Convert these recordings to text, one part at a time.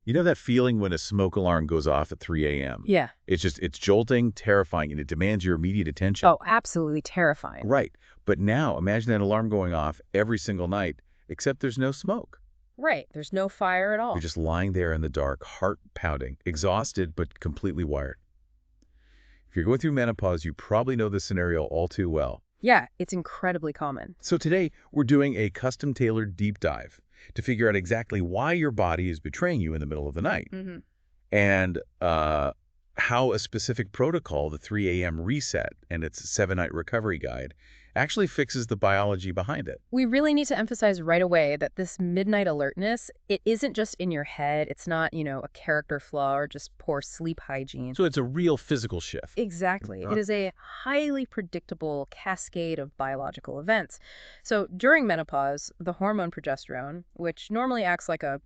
You know that feeling when a smoke alarm goes off at 3 a.m.? Yeah. It's jolting, terrifying, and it demands your immediate attention. Oh, absolutely terrifying. Right. But now, imagine that alarm going off every single night, except there's no smoke. Right. There's no fire at You're all. just lying there in the dark, heart pounding, exhausted, but completely wired. If you're going through menopause, you probably know this scenario all too well. Yeah, it's incredibly common. So today, we're doing a custom-tailored deep dive to figure out exactly why your body is betraying you in the middle of the night. And how a specific protocol, the 3 a.m. reset and its 7-night recovery guide, actually fixes the biology behind it. We really need to emphasize right away that this midnight alertness, it isn't just in your head. It's not, a character flaw or just poor sleep hygiene. So it's a real physical shift. Exactly. It is a highly predictable cascade of biological events. So during menopause, the hormone progesterone, which normally acts like a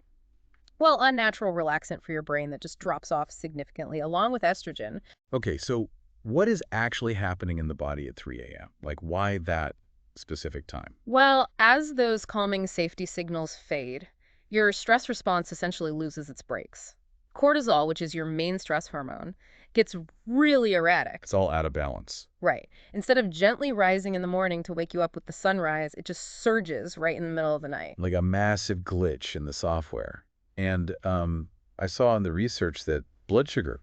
unnatural relaxant for your brain that just drops off significantly, along with estrogen. Okay, so what is actually happening in the body at 3 a.m.? Like, why that specific time? Well, as those calming safety signals fade, your stress response essentially loses its brakes. Cortisol, which is your main stress hormone, gets really erratic. It's all out of balance. Right. Instead of gently rising in the morning to wake you up with the sunrise, it just surges right in the middle of the night. Like a massive glitch in the software. And I saw in the research that blood sugar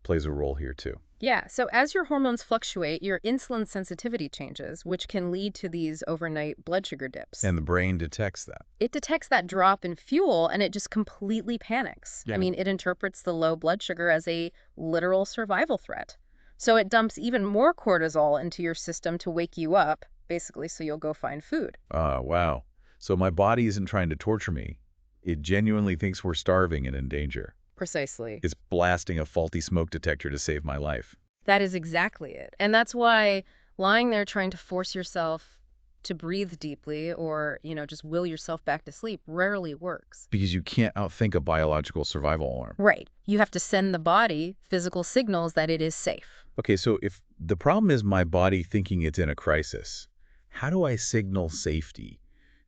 plays a role here too. Yeah, so as your hormones fluctuate, your insulin sensitivity changes, which can lead to these overnight blood sugar dips. And the brain detects that. It detects that drop in fuel and it just completely panics. Yeah. I mean, it interprets the low blood sugar as a literal survival threat. So it dumps even more cortisol into your system to wake you up, basically, so you'll go find food. Wow. So my body isn't trying to torture me. It genuinely thinks we're starving and in danger. Precisely. It's blasting a faulty smoke detector to save my life. That is exactly it. And that's why lying there trying to force yourself to breathe deeply or, just will yourself back to sleep rarely works. Because you can't outthink a biological survival alarm. Right. You have to send the body physical signals that it is safe. Okay, so if the problem is my body thinking it's in a crisis, how do I signal safety?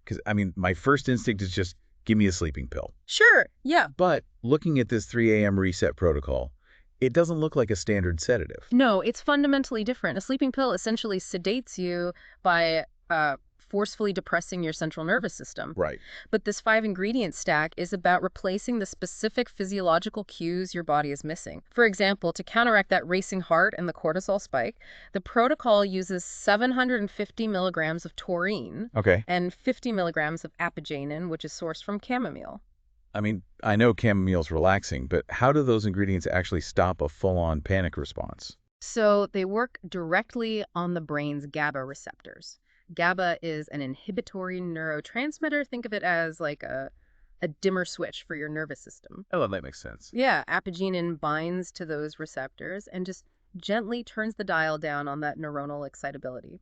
Because, my first instinct is just give me a sleeping pill. Sure, yeah. But looking at this 3 a.m. reset protocol, it doesn't look like a standard sedative. No, it's fundamentally different. A sleeping pill essentially sedates you by forcefully depressing your central nervous system. Right. But this 5-ingredient stack is about replacing the specific physiological cues your body is missing. For example, to counteract that racing heart and the cortisol spike, the protocol uses 750 milligrams of taurine and 50 milligrams of apigenin, which is sourced from chamomile. I know chamomile's relaxing, but how do those ingredients actually stop a full-on panic response? So they work directly on the brain's GABA receptors. GABA is an inhibitory neurotransmitter. Think of it as like a dimmer switch for your nervous system. Oh, that makes sense. Yeah, apigenin binds to those receptors and just gently turns the dial down on that neuronal excitability.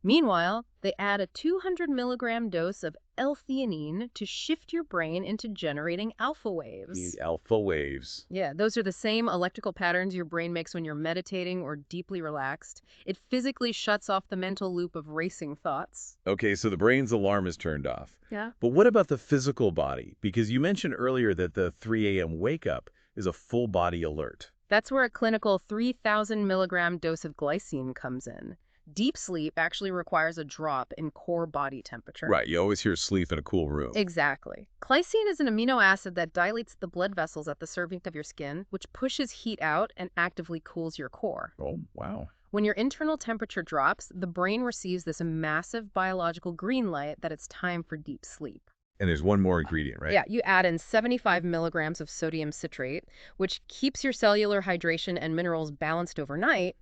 Meanwhile, they add a 200 milligram dose of L-theanine to shift your brain into generating alpha waves. Alpha waves. Yeah, those are the same electrical patterns your brain makes when you're meditating or deeply relaxed. It physically shuts off the mental loop of racing thoughts. Okay, so the brain's alarm is turned off. Yeah. But what about the physical body? Because you mentioned earlier that the 3 a.m. wake up is a full body alert. That's where a clinical 3,000 milligram dose of glycine comes in. Deep sleep actually requires a drop in core body temperature. Right, you always hear sleep in a cool room. Exactly. Glycine is an amino acid that dilates the blood vessels at the cervix of your skin, which pushes heat out and actively cools your core. Oh, wow. When your internal temperature drops, the brain receives this massive biological green light that it's time for deep sleep. And there's one more ingredient, right? Yeah, you add in 75 milligrams of sodium citrate, which keeps your cellular hydration and minerals balanced overnight.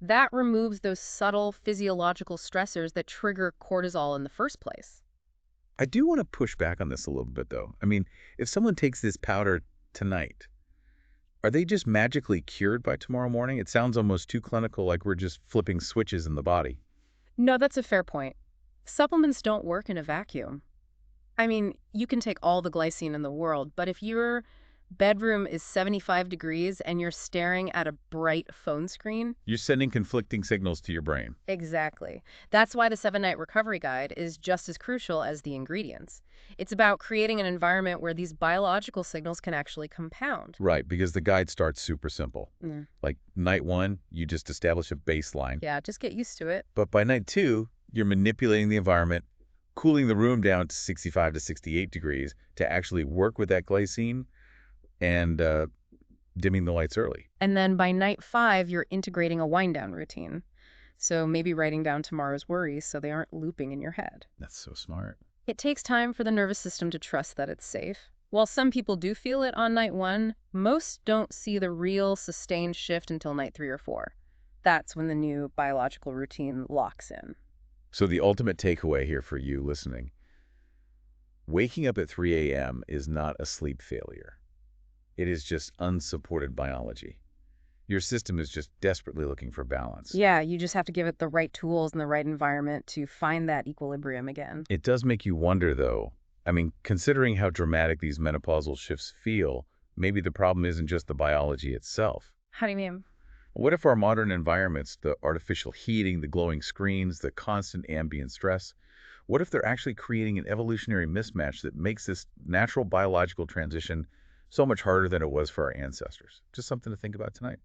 That removes those subtle physiological stressors that trigger cortisol in the first place. I do want to push back on this a little bit, though. If someone takes this powder tonight, are they just magically cured by tomorrow morning? It sounds almost too clinical, like we're just flipping switches in the body. No, that's a fair point. Supplements don't work in a vacuum. You can take all the glycine in the world, but if you're Bedroom is 75 degrees and you're staring at a bright phone screen. You're sending conflicting signals to your brain. Exactly. That's why the 7-night recovery guide is just as crucial as the ingredients. It's about creating an environment where these biological signals can actually compound. Right, because the guide starts super simple. Mm. Like night 1, you just establish a baseline. Yeah, just get used to it. But by night 2, you're manipulating the environment, cooling the room down to 65 to 68 degrees to actually work with that glycine and dimming the lights early. And then by night 5, you're integrating a wind down routine. So maybe writing down tomorrow's worries so they aren't looping in your head. That's so smart. It takes time for the nervous system to trust that it's safe. While some people do feel it on night 1, most don't see the real sustained shift until night 3 or 4. That's when the new biological routine locks in. So the ultimate takeaway here for you listening, waking up at 3 a.m. is not a sleep failure. It is just unsupported biology. Your system is just desperately looking for balance. Yeah, you just have to give it the right tools and the right environment to find that equilibrium again. It does make you wonder, though. I mean, considering how dramatic these menopausal shifts feel, maybe the problem isn't just the biology itself. How do you mean? What if our modern environments, the artificial heating, the glowing screens, the constant ambient stress, what if they're actually creating an evolutionary mismatch that makes this natural biological transition so much harder than it was for our ancestors? Just something to think about tonight.